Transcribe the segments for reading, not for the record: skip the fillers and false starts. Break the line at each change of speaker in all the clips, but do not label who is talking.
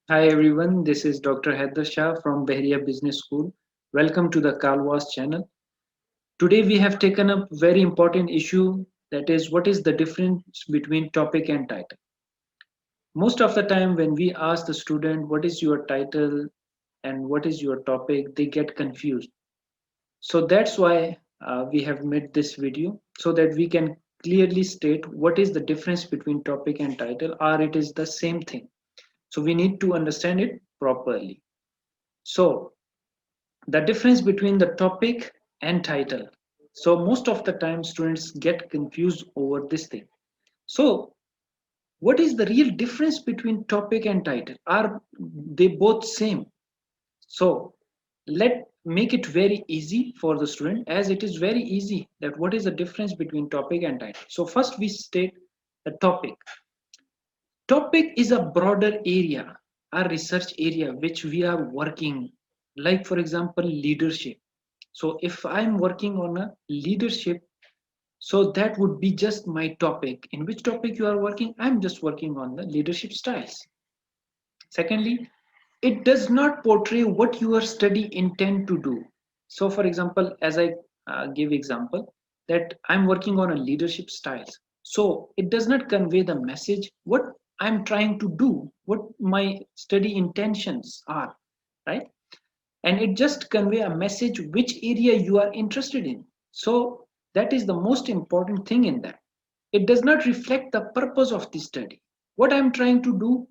Hi everyone, this is Dr. Haider Shah from Bahria Business School. Welcome to the Kalwas channel. Today we have taken up very important issue, that is what is the difference between topic and title. Most of the time when we ask the student what is your title and what is your topic, they get confused. So that's why we have made this video so that we can clearly state what is the difference between topic and title, or it is the same thing. So we need to understand it properly. So the difference between the topic and title. So most of the time students get confused over this thing. So what is the real difference between topic and title? Are they both same? So let make it very easy for the student, as it is very easy that what is the difference between topic and title. So first we state the topic. Topic is a broader area, a research area which we are working, like for example leadership. So if I'm working on a leadership, so that would be just my topic. In which topic you are working? I'm just working on the leadership styles. Secondly, it does not portray what your study intend to do. So for example, as I give example that I'm working on a leadership styles. So it does not convey the message what I'm trying to do, what my study intentions are, right? And it just convey a message which area you are interested in. So that is the most important thing in that. It does not reflect the purpose of the study, what I'm trying to do.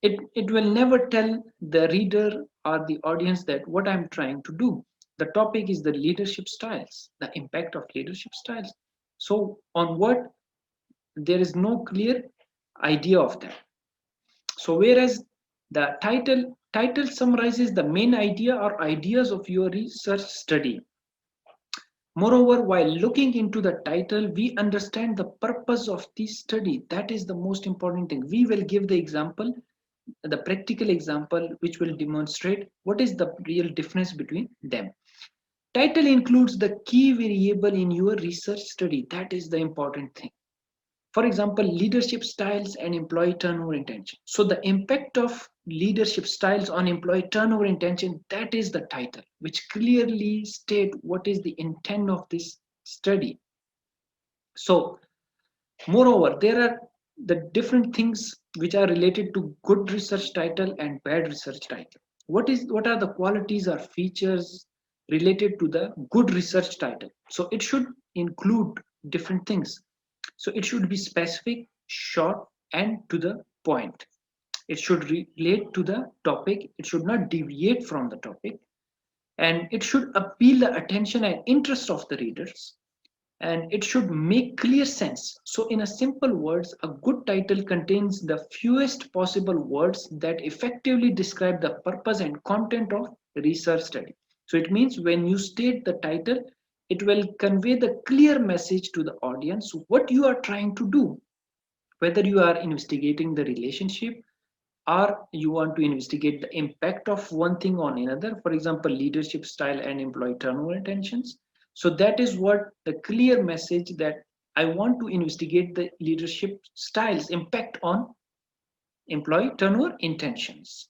It will never tell the reader or the audience that what I'm trying to do. The topic is the leadership styles, the impact of leadership styles. So on what, there is no clear idea of that. So whereas the title summarizes the main idea or ideas of your research study. Moreover, while looking into the title, we understand the purpose of the study. That is the most important thing. We will give the example, the practical example, which will demonstrate what is the real difference between them. Title includes the key variable in your research study. That is the important thing. For example, leadership styles and employee turnover intention. So the impact of leadership styles on employee turnover intention, that is the title, which clearly state what is the intent of this study. So moreover, there are the different things which are related to good research title and bad research title. What are the qualities or features related to the good research title? So it should include different things. So it should be specific, short, and to the point. It should relate to the topic. It should not deviate from the topic, and it should appeal the attention and interest of the readers, and it should make clear sense. So in a simple words, a good title contains the fewest possible words that effectively describe the purpose and content of research study. So it means when you state the title, it will convey the clear message to the audience what you are trying to do, whether you are investigating the relationship or you want to investigate the impact of one thing on another, for example leadership style and employee turnover intentions. So that is what the clear message, that I want to investigate the leadership styles impact on employee turnover intentions.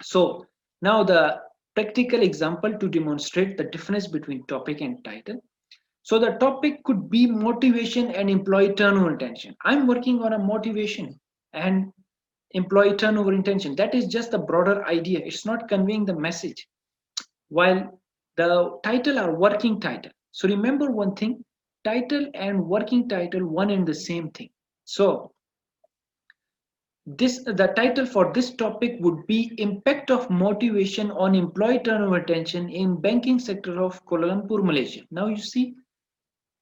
So now the practical example to demonstrate the difference between topic and title. So the topic could be motivation and employee turnover intention. I'm working on a motivation and employee turnover intention. That is just the broader idea. It's not conveying the message. While the title are working title. So remember one thing, title and working title, one and the same thing. So this the title for this topic would be impact of motivation on employee turnover retention in banking sector of Kuala Lumpur, Malaysia. Now you see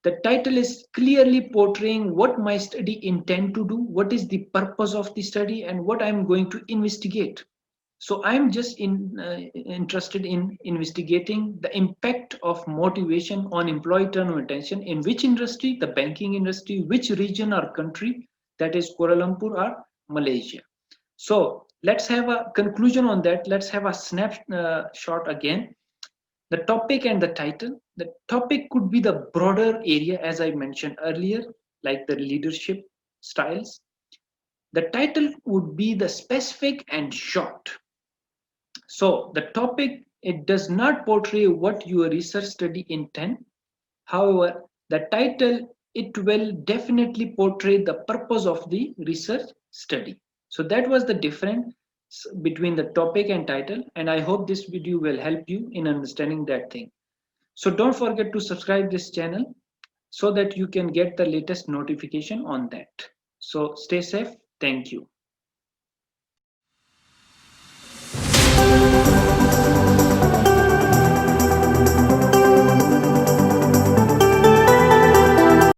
the title is clearly portraying what my study intend to do, what is the purpose of the study, and what I'm going to investigate. So I'm just interested in investigating the impact of motivation on employee turnover retention in which industry, the banking industry, which region or country, that is Kuala Lumpur or Malaysia. So let's have a conclusion on that. Let's have a snapshot again. The topic and the title. The topic could be the broader area, as I mentioned earlier, like the leadership styles. The title would be the specific and short. So the topic, it does not portray what your research study intend. However, the title, it will definitely portray the purpose of the research study. So that was the difference between the topic and title, and I hope this video will help you in understanding that thing. So don't forget to subscribe this channel so that you can get the latest notification on that. So stay safe. Thank you.